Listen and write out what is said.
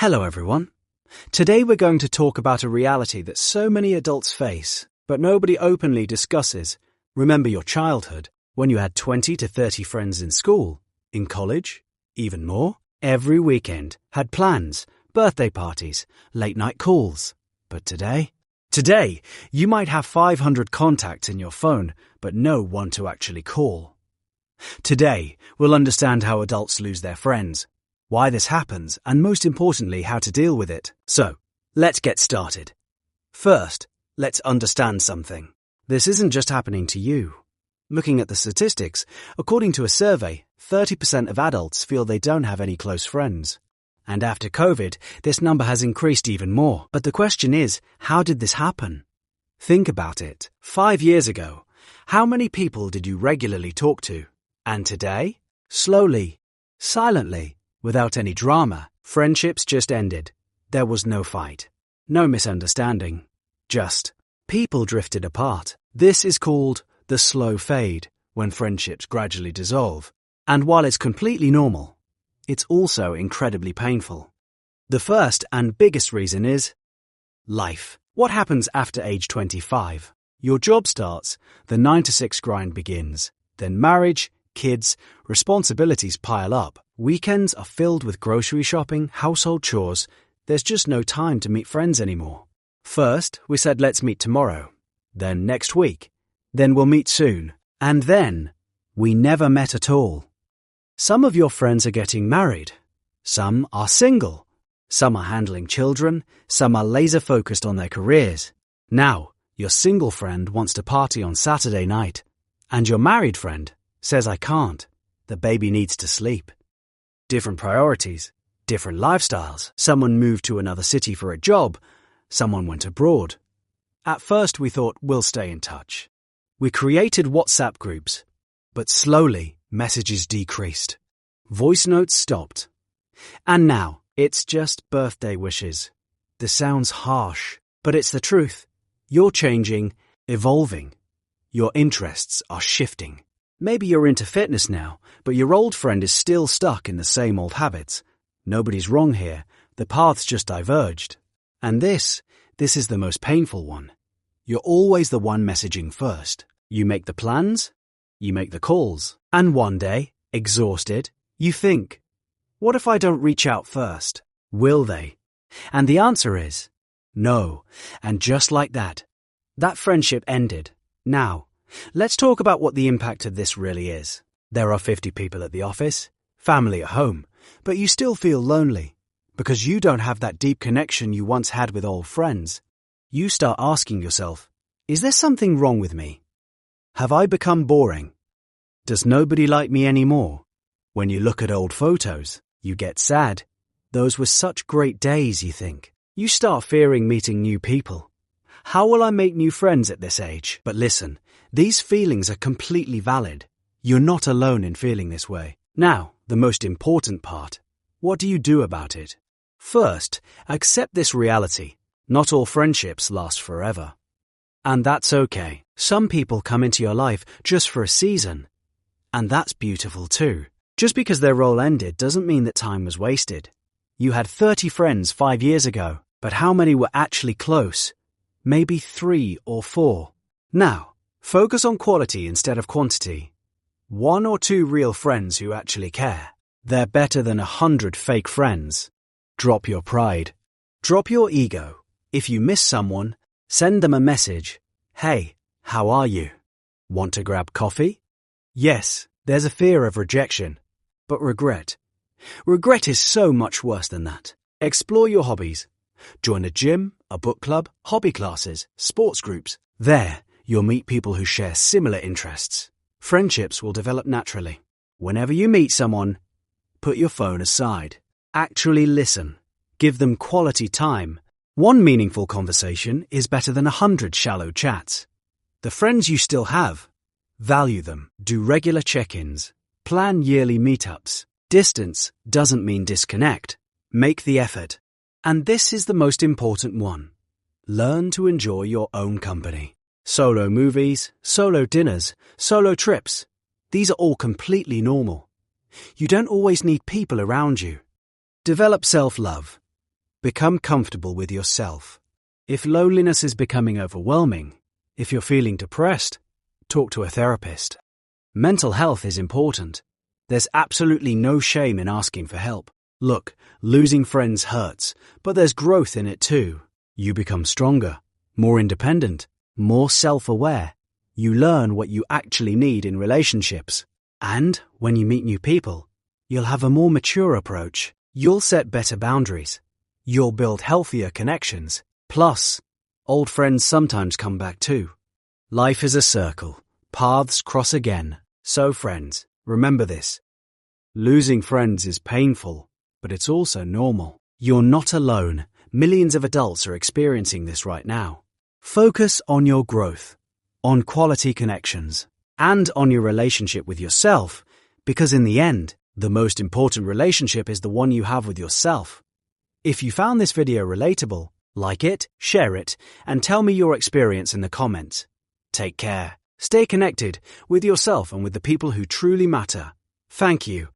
Hello everyone. Today we're going to talk about a reality that so many adults face, but nobody openly discusses. Remember your childhood, when you had 20 to 30 friends in school, in college, even more, every weekend, had plans, birthday parties, late night calls. But today, you might have 500 contacts in your phone, but no one to actually call. Today, we'll understand how adults lose their friends, why this happens, and most importantly, how to deal with it. So, let's get started. First, let's understand something. This isn't just happening to you. Looking at the statistics, according to a survey, 30% of adults feel they don't have any close friends. And after COVID, this number has increased even more. But the question is, how did this happen? Think about it. 5 years ago, how many people did you regularly talk to? And today? Slowly, silently, without any drama, friendships just ended. There was no fight, no misunderstanding, just people drifted apart. This is called the slow fade, when friendships gradually dissolve. And while it's completely normal, it's also incredibly painful. The first and biggest reason is life. What happens after age 25? Your job starts, the 9 to 6 grind begins, then marriage, kids, responsibilities pile up. Weekends are filled with grocery shopping, household chores. There's just no time to meet friends anymore. First, we said let's meet tomorrow. Then next week. Then we'll meet soon. And then, we never met at all. Some of your friends are getting married. Some are single. Some are handling children. Some are laser focused on their careers. Now, your single friend wants to party on Saturday night. And your married friend says I can't. The baby needs to sleep. Different priorities, different lifestyles. Someone moved to another city for a job. Someone went abroad. At first we thought we'll stay in touch. We created WhatsApp groups, but slowly messages decreased. Voice notes stopped. And now it's just birthday wishes. This sounds harsh, but it's the truth. You're changing, evolving. Your interests are shifting. Maybe you're into fitness now, but your old friend is still stuck in the same old habits. Nobody's wrong here. The paths just diverged. And this is the most painful one. You're always the one messaging first. You make the plans, you make the calls. And one day, exhausted, you think, what if I don't reach out first? Will they? And the answer is, no. And just like that friendship ended. Now, let's talk about what the impact of this really is. There are 50 people at the office, family at home, but you still feel lonely because you don't have that deep connection you once had with old friends. You start asking yourself, is there something wrong with me? Have I become boring? Does nobody like me anymore? When you look at old photos, you get sad. Those were such great days, you think. You start fearing meeting new people. How will I make new friends at this age? But listen, these feelings are completely valid. You're not alone in feeling this way. Now, the most important part. What do you do about it? First, accept this reality. Not all friendships last forever. And that's okay. Some people come into your life just for a season. And that's beautiful too. Just because their role ended doesn't mean that time was wasted. You had 30 friends 5 years ago, but how many were actually close? Maybe 3 or 4. Now, focus on quality instead of quantity. 1 or 2 real friends who actually care. They're better than 100 fake friends. Drop your pride. Drop your ego. If you miss someone, send them a message. Hey, how are you? Want to grab coffee? Yes, there's a fear of rejection. But regret. Regret is so much worse than that. Explore your hobbies. Join a gym, a book club, hobby classes, sports groups. There, you'll meet people who share similar interests. Friendships will develop naturally. Whenever you meet someone, put your phone aside. Actually listen. Give them quality time. One meaningful conversation is better than 100 shallow chats. The friends you still have, value them. Do regular check-ins. Plan yearly meetups. Distance doesn't mean disconnect. Make the effort. And this is the most important one. Learn to enjoy your own company. Solo movies, solo dinners, solo trips. These are all completely normal. You don't always need people around you. Develop self-love. Become comfortable with yourself. If loneliness is becoming overwhelming, if you're feeling depressed, talk to a therapist. Mental health is important. There's absolutely no shame in asking for help. Look, losing friends hurts, but there's growth in it too. You become stronger, more independent, more self-aware. You learn what you actually need in relationships. And when you meet new people, you'll have a more mature approach. You'll set better boundaries. You'll build healthier connections. Plus, old friends sometimes come back too. Life is a circle. Paths cross again. So friends, remember this. Losing friends is painful, but it's also normal. You're not alone. Millions of adults are experiencing this right now. Focus on your growth, on quality connections, and on your relationship with yourself, because in the end, the most important relationship is the one you have with yourself. If you found this video relatable, like it, share it, and tell me your experience in the comments. Take care. Stay connected with yourself and with the people who truly matter. Thank you.